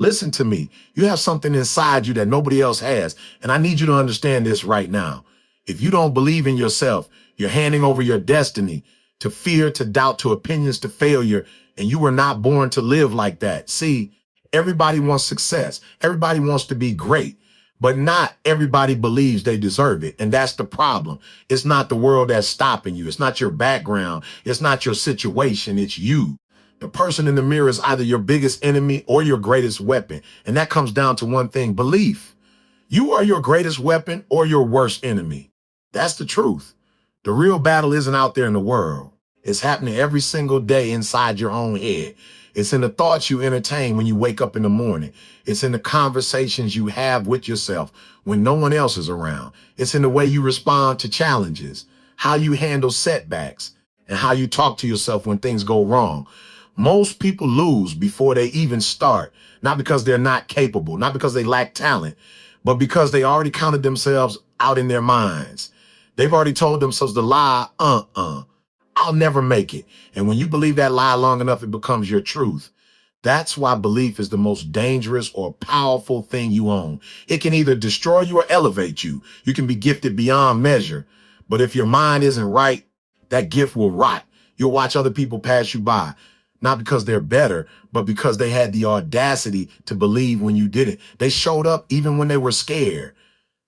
Listen to me. You have something inside you that nobody else has. And I need you to understand this right now. If you don't believe in yourself, you're handing over your destiny to fear, to doubt, to opinions, to failure. And you were not born to live like that. See, everybody wants success. Everybody wants to be great. But not everybody believes they deserve it. And that's the problem. It's not the world that's stopping you. It's not your background. It's not your situation. It's you. The person in the mirror is either your biggest enemy or your greatest weapon. And that comes down to one thing: belief. You are your greatest weapon or your worst enemy. That's the truth. The real battle isn't out there in the world. It's happening every single day inside your own head. It's in the thoughts you entertain when you wake up in the morning. It's in the conversations you have with yourself when no one else is around. It's in the way you respond to challenges, how you handle setbacks, and how you talk to yourself when things go wrong. Most people lose before they even start, not because they're not capable, not because they lack talent, but because they already counted themselves out in their minds. They've already told themselves the lie, I'll never make it. And when you believe that lie long enough, it becomes your truth. That's why belief is the most dangerous or powerful thing you own. It can either destroy you or elevate you. You can be gifted beyond measure. But if your mind isn't right, that gift will rot. You'll watch other people pass you by, not because they're better, but because they had the audacity to believe when you didn't. They showed up even when they were scared.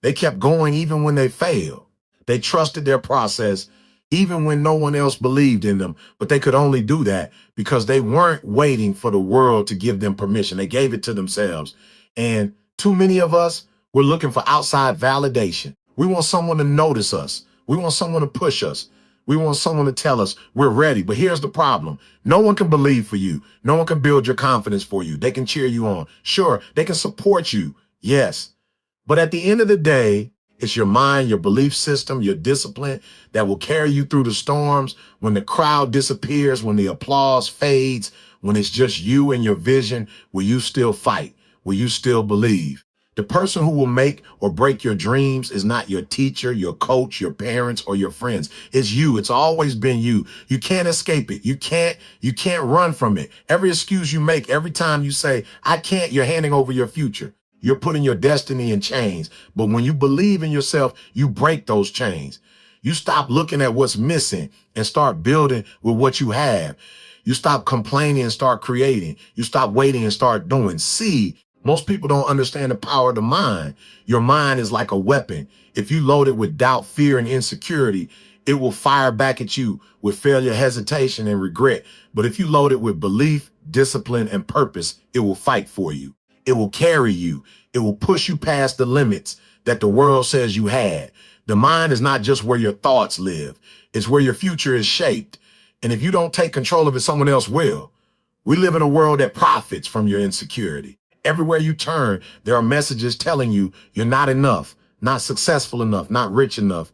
They kept going even when they failed. They trusted their process even when no one else believed in them, but they could only do that because they weren't waiting for the world to give them permission. They gave it to themselves. And too many of us, we're looking for outside validation. We want someone to notice us. We want someone to push us. We want someone to tell us we're ready. But here's the problem. No one can believe for you. No one can build your confidence for you. They can cheer you on. Sure, they can support you. Yes. But at the end of the day, it's your mind, your belief system, your discipline that will carry you through the storms. When the crowd disappears, when the applause fades, when it's just you and your vision, will you still fight? Will you still believe? The person who will make or break your dreams is not your teacher, your coach, your parents, or your friends. It's you. It's always been you. You can't escape it. You can't run from it. Every excuse you make, every time you say, I can't, you're handing over your future. You're putting your destiny in chains. But when you believe in yourself, you break those chains. You stop looking at what's missing and start building with what you have. You stop complaining and start creating. You stop waiting and start doing. See, most people don't understand the power of the mind. Your mind is like a weapon. If you load it with doubt, fear, and insecurity, it will fire back at you with failure, hesitation, and regret. But if you load it with belief, discipline, and purpose, it will fight for you. It will carry you. It will push you past the limits that the world says you had. The mind is not just where your thoughts live. It's where your future is shaped. And if you don't take control of it, someone else will. We live in a world that profits from your insecurity. Everywhere you turn, there are messages telling you you're not enough, not successful enough, not rich enough,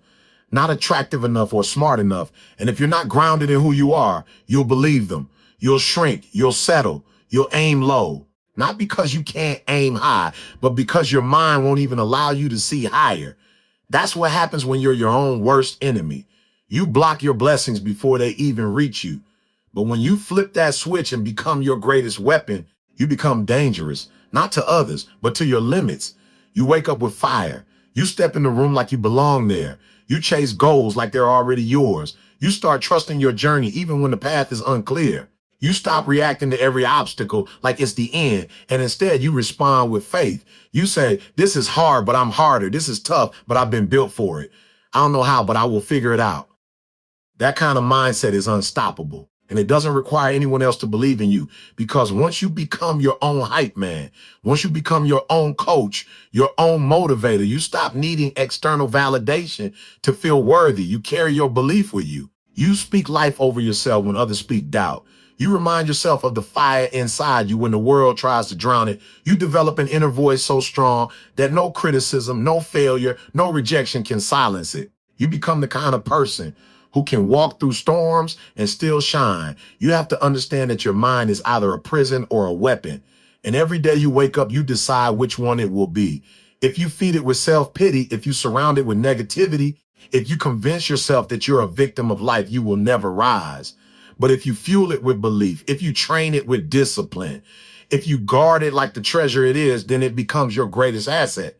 not attractive enough or smart enough. And if you're not grounded in who you are, you'll believe them. You'll shrink. You'll settle. You'll aim low. Not because you can't aim high, but because your mind won't even allow you to see higher. That's what happens when you're your own worst enemy. You block your blessings before they even reach you. But when you flip that switch and become your greatest weapon, you become dangerous, not to others, but to your limits. You wake up with fire. You step in the room like you belong there. You chase goals like they're already yours. You start trusting your journey even when the path is unclear. You stop reacting to every obstacle like it's the end, and instead you respond with faith. You say, this is hard, but I'm harder. This is tough, but I've been built for it. I don't know how, but I will figure it out. That kind of mindset is unstoppable, and it doesn't require anyone else to believe in you, because once you become your own hype man, once you become your own coach, your own motivator, you stop needing external validation to feel worthy. You carry your belief with you. You speak life over yourself when others speak doubt. You remind yourself of the fire inside you when the world tries to drown it. You develop an inner voice so strong that no criticism, no failure, no rejection can silence it. You become the kind of person who can walk through storms and still shine. You have to understand that your mind is either a prison or a weapon. And every day you wake up, you decide which one it will be. If you feed it with self-pity, if you surround it with negativity, if you convince yourself that you're a victim of life, you will never rise. But if you fuel it with belief, if you train it with discipline, If you guard it like the treasure it is, then it becomes your greatest asset.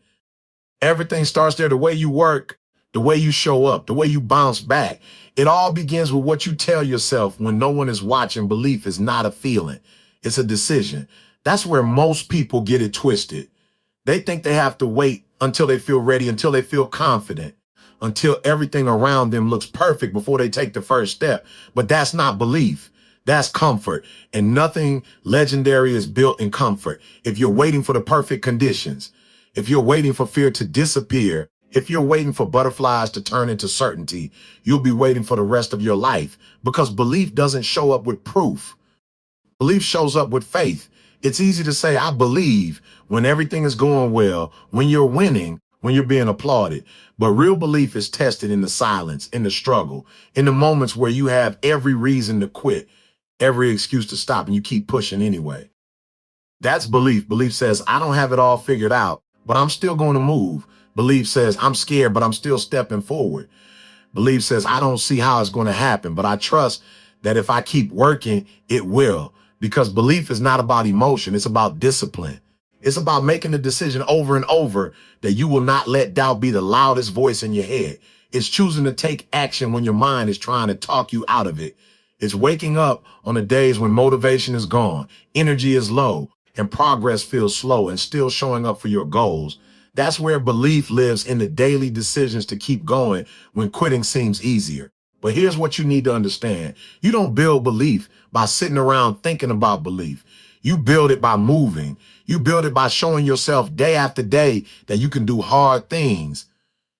Everything starts there. The way you work, the way you show up, the way you bounce back. It all begins with what you tell yourself when no one is watching. Belief is not a feeling. It's a decision. That's where most people get it twisted. They think they have to wait until they feel ready, until they feel confident, until everything around them looks perfect before they take the first step. But that's not belief. That's comfort. And nothing legendary is built in comfort. If you're waiting for the perfect conditions, if you're waiting for fear to disappear, if you're waiting for butterflies to turn into certainty, you'll be waiting for the rest of your life, because belief doesn't show up with proof. Belief shows up with faith. It's easy to say, I believe, when everything is going well, when you're winning, when you're being applauded. But real belief is tested in the silence, in the struggle, in the moments where you have every reason to quit, every excuse to stop, and you keep pushing anyway. That's belief. Belief says, I don't have it all figured out, but I'm still going to move. Belief says, I'm scared, but I'm still stepping forward. Belief says, I don't see how it's going to happen, but I trust that if I keep working, it will. Because belief is not about emotion. It's about discipline. It's about making the decision over and over that you will not let doubt be the loudest voice in your head. It's choosing to take action when your mind is trying to talk you out of it. It's waking up on the days when motivation is gone, energy is low, and progress feels slow, and still showing up for your goals. That's where belief lives, in the daily decisions to keep going when quitting seems easier. But here's what you need to understand. You don't build belief by sitting around thinking about belief. You build it by moving. You build it by showing yourself day after day that you can do hard things.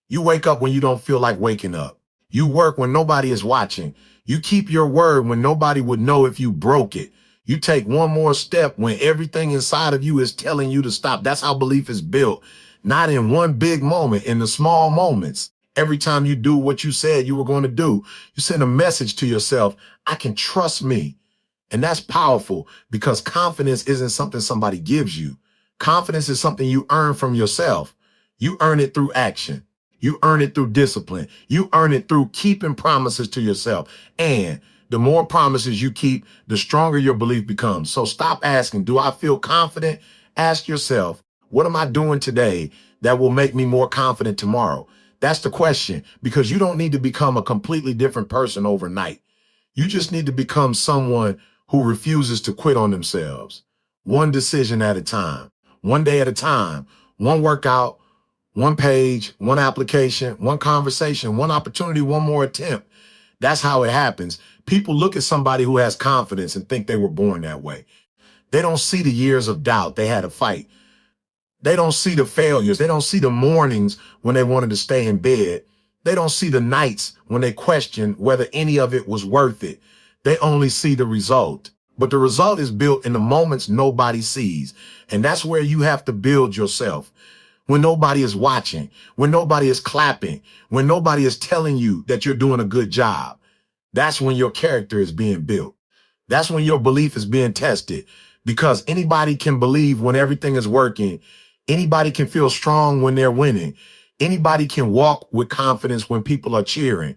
You wake up when you don't feel like waking up. You work when nobody is watching. You keep your word when nobody would know if you broke it. You take one more step when everything inside of you is telling you to stop. That's how belief is built. Not in one big moment, in the small moments. Every time you do what you said you were going to do, you send a message to yourself, I can trust me. And that's powerful, because confidence isn't something somebody gives you. Confidence is something you earn from yourself. You earn it through action. You earn it through discipline. You earn it through keeping promises to yourself. And the more promises you keep, the stronger your belief becomes. So stop asking, do I feel confident? Ask yourself, what am I doing today that will make me more confident tomorrow? That's the question, because you don't need to become a completely different person overnight. You just need to become someone who refuses to quit on themselves. One decision at a time, one day at a time, one workout, one page, one application, one conversation, one opportunity, one more attempt. That's how it happens. People look at somebody who has confidence and think they were born that way. They don't see the years of doubt they had to fight. They don't see the failures. They don't see the mornings when they wanted to stay in bed. They don't see the nights when they questioned whether any of it was worth it. They only see the result. But the result is built in the moments nobody sees. And that's where you have to build yourself. When nobody is watching, when nobody is clapping, when nobody is telling you that you're doing a good job. That's when your character is being built. That's when your belief is being tested, because anybody can believe when everything is working. Anybody can feel strong when they're winning. Anybody can walk with confidence when people are cheering.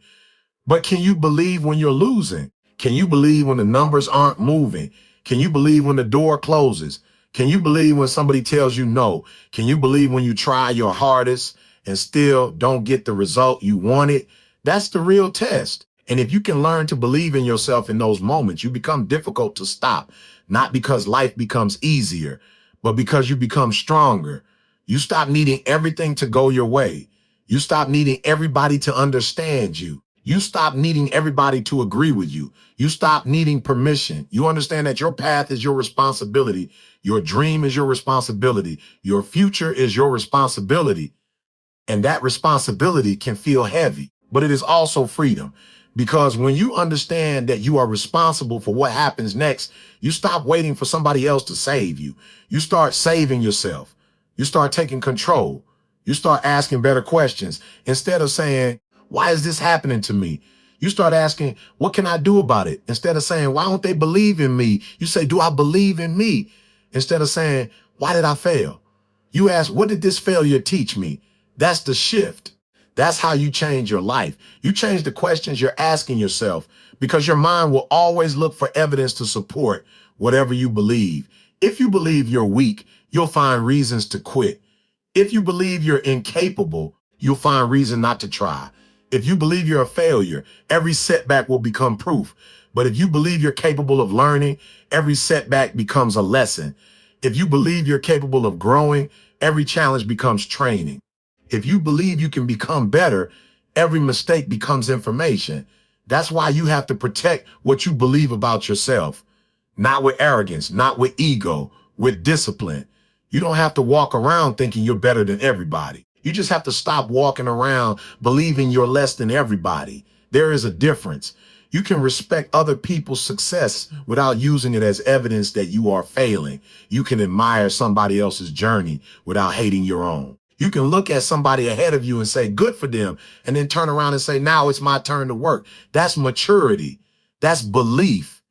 But can you believe when you're losing? Can you believe when the numbers aren't moving? Can you believe when the door closes? Can you believe when somebody tells you no? Can you believe when you try your hardest and still don't get the result you wanted? That's the real test. And if you can learn to believe in yourself in those moments, you become difficult to stop, not because life becomes easier, but because you become stronger. You stop needing everything to go your way. You stop needing everybody to understand you. You stop needing everybody to agree with you. You stop needing permission. You understand that your path is your responsibility. Your dream is your responsibility. Your future is your responsibility. And that responsibility can feel heavy, but it is also freedom. Because when you understand that you are responsible for what happens next, you stop waiting for somebody else to save you. You start saving yourself. You start taking control. You start asking better questions. Instead of saying, why is this happening to me? You start asking, what can I do about it? Instead of saying, why don't they believe in me? You say, do I believe in me? Instead of saying, why did I fail? You ask, what did this failure teach me? That's the shift. That's how you change your life. You change the questions you're asking yourself, because your mind will always look for evidence to support whatever you believe. If you believe you're weak, you'll find reasons to quit. If you believe you're incapable, you'll find reason not to try. If you believe you're a failure, every setback will become proof. But if you believe you're capable of learning, every setback becomes a lesson. If you believe you're capable of growing, every challenge becomes training. If you believe you can become better, every mistake becomes information. That's why you have to protect what you believe about yourself. Not with arrogance, not with ego, with discipline. You don't have to walk around thinking you're better than everybody. You just have to stop walking around believing you're less than everybody. There is a difference. You can respect other people's success without using it as evidence that you are failing. You can admire somebody else's journey without hating your own. You can look at somebody ahead of you and say, good for them, and then turn around and say, now it's my turn to work. That's maturity. That's belief.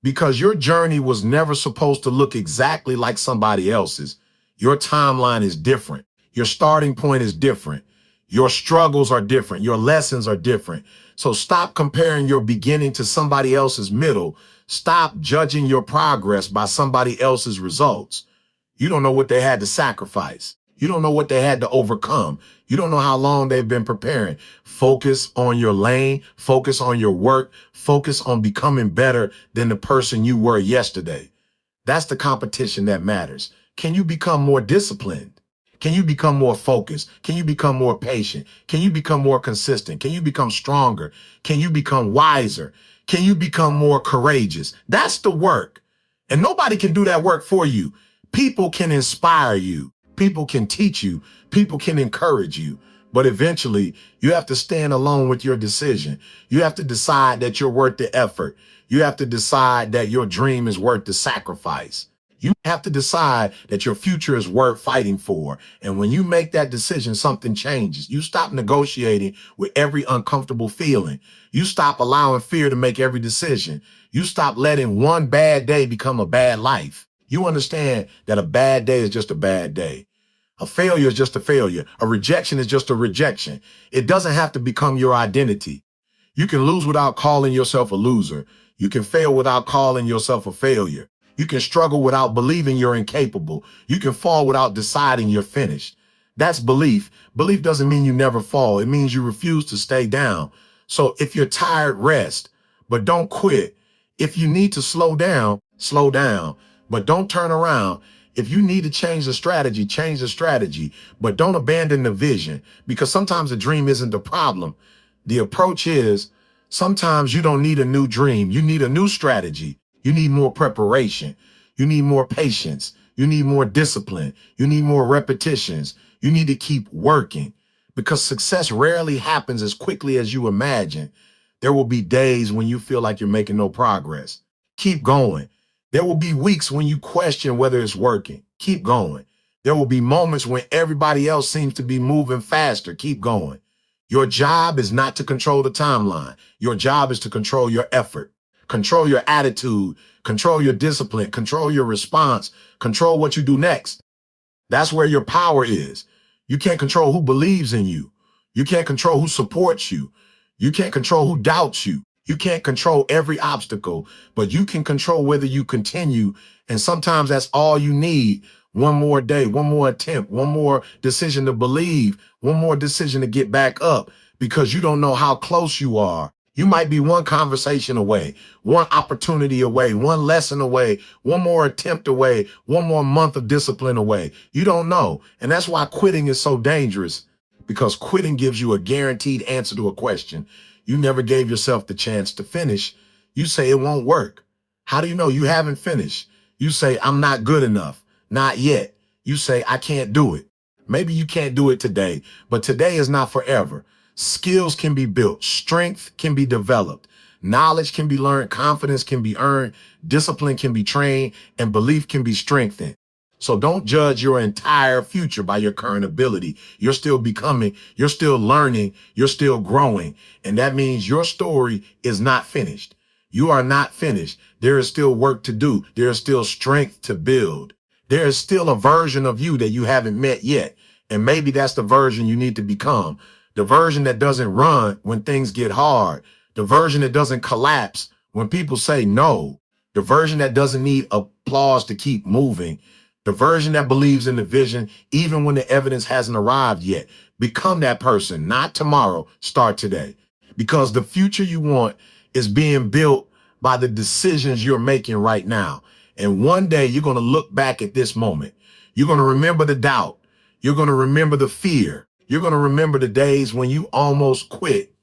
Because your journey was never supposed to look exactly like somebody else's. Your timeline is different. Your starting point is different. Your struggles are different. Your lessons are different. So stop comparing your beginning to somebody else's middle. Stop judging your progress by somebody else's results. You don't know what they had to sacrifice. You don't know what they had to overcome. You don't know how long they've been preparing. Focus on your lane. Focus on your work. Focus on becoming better than the person you were yesterday. That's the competition that matters. Can you become more disciplined? Can you become more focused? Can you become more patient? Can you become more consistent? Can you become stronger? Can you become wiser? Can you become more courageous? That's the work. And nobody can do that work for you. People can inspire you. People can teach you. People can encourage you. But eventually, you have to stand alone with your decision. You have to decide that you're worth the effort. You have to decide that your dream is worth the sacrifice. You have to decide that your future is worth fighting for. And when you make that decision, something changes. You stop negotiating with every uncomfortable feeling. You stop allowing fear to make every decision. You stop letting one bad day become a bad life. You understand that a bad day is just a bad day. A failure is just a failure. A rejection is just a rejection. It doesn't have to become your identity. You can lose without calling yourself a loser. You can fail without calling yourself a failure. You can struggle without believing you're incapable. You can fall without deciding you're finished. That's belief. Belief doesn't mean you never fall. It means you refuse to stay down. So if you're tired, rest, but don't quit. If you need to slow down, but don't turn around. If you need to change the strategy, but don't abandon the vision, because sometimes the dream isn't the problem. The approach is sometimes you don't need a new dream. You need a new strategy. You need more preparation. You need more patience. You need more discipline. You need more repetitions. You need to keep working because success rarely happens as quickly as you imagine. There will be days when you feel like you're making no progress. Keep going. There will be weeks when you question whether it's working. Keep going. There will be moments when everybody else seems to be moving faster. Keep going. Your job is not to control the timeline. Your job is to control your effort. Control your attitude, control your discipline, control your response, control what you do next. That's where your power is. You can't control who believes in you. You can't control who supports you. You can't control who doubts you. You can't control every obstacle, but you can control whether you continue. And sometimes that's all you need. One more day, one more attempt, one more decision to believe, one more decision to get back up because you don't know how close you are. You might be one conversation away, one opportunity away, one lesson away, one more attempt away, one more month of discipline away. You don't know. And that's why quitting is so dangerous, because quitting gives you a guaranteed answer to a question. You never gave yourself the chance to finish. You say it won't work. How do you know you haven't finished? You say, I'm not good enough. Not yet. You say, I can't do it. Maybe you can't do it today, but today is not forever. Skills can be built. Strength can be developed. Knowledge can be learned. Confidence can be earned. Discipline can be trained, and belief can be strengthened. So don't judge your entire future by your current ability. You're still becoming, you're still learning, you're still growing. And that means your story is not finished. You are not finished. There is still work to do. There is still strength to build. There is still a version of you that you haven't met yet. And maybe that's the version you need to become. The version that doesn't run when things get hard. The version that doesn't collapse when people say no. the version that doesn't need applause to keep moving, the version that believes in the vision even when the evidence hasn't arrived yet. Become that person, not tomorrow, start today. Because the future you want is being built by the decisions you're making right now. And one day you're going to look back at this moment. You're going to remember the doubt. You're going to remember the fear. You're going to remember the days when you almost quit.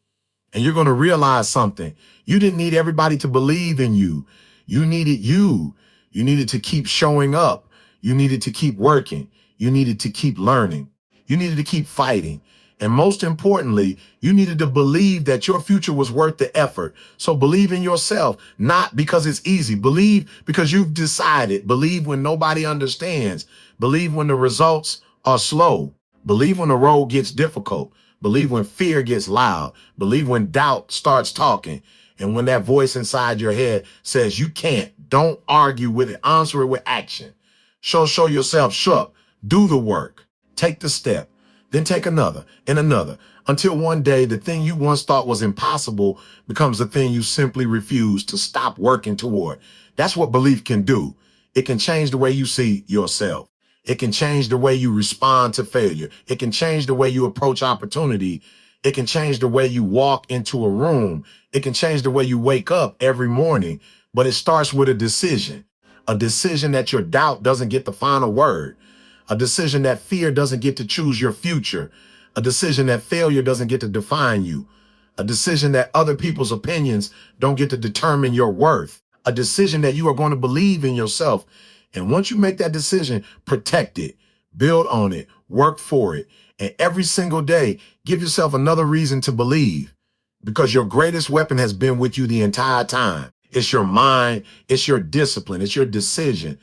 And you're going to realize something. You didn't need everybody to believe in you. You needed you. You needed to keep showing up. You needed to keep working. You needed to keep learning. You needed to keep fighting. And most importantly, you needed to believe that your future was worth the effort. So believe in yourself, not because it's easy. Believe because you've decided. Believe when nobody understands. Believe when the results are slow. Believe when the road gets difficult. Believe when fear gets loud. Believe when doubt starts talking. And when that voice inside your head says you can't, don't argue with it. Answer it with action. Show yourself, shook. Do the work. Take the step. Then take another and another until one day the thing you once thought was impossible becomes the thing you simply refuse to stop working toward. That's what belief can do. It can change the way you see yourself. It can change the way you respond to failure. It can change the way you approach opportunity. It can change the way you walk into a room. It can change the way you wake up every morning. But it starts with a decision that your doubt doesn't get the final word, a decision that fear doesn't get to choose your future, a decision that failure doesn't get to define you, a decision that other people's opinions don't get to determine your worth, a decision that you are going to believe in yourself. And once you make that decision, protect it, build on it, work for it. And every single day, give yourself another reason to believe, because your greatest weapon has been with you the entire time. It's your mind, it's your discipline, it's your decision.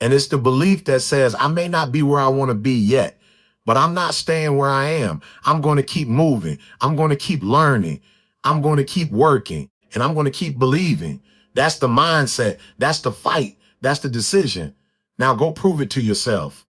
And it's the belief that says, I may not be where I want to be yet, but I'm not staying where I am. I'm going to keep moving. I'm going to keep learning. I'm going to keep working, and I'm going to keep believing. That's the mindset. That's the fight. That's the decision. Now go prove it to yourself.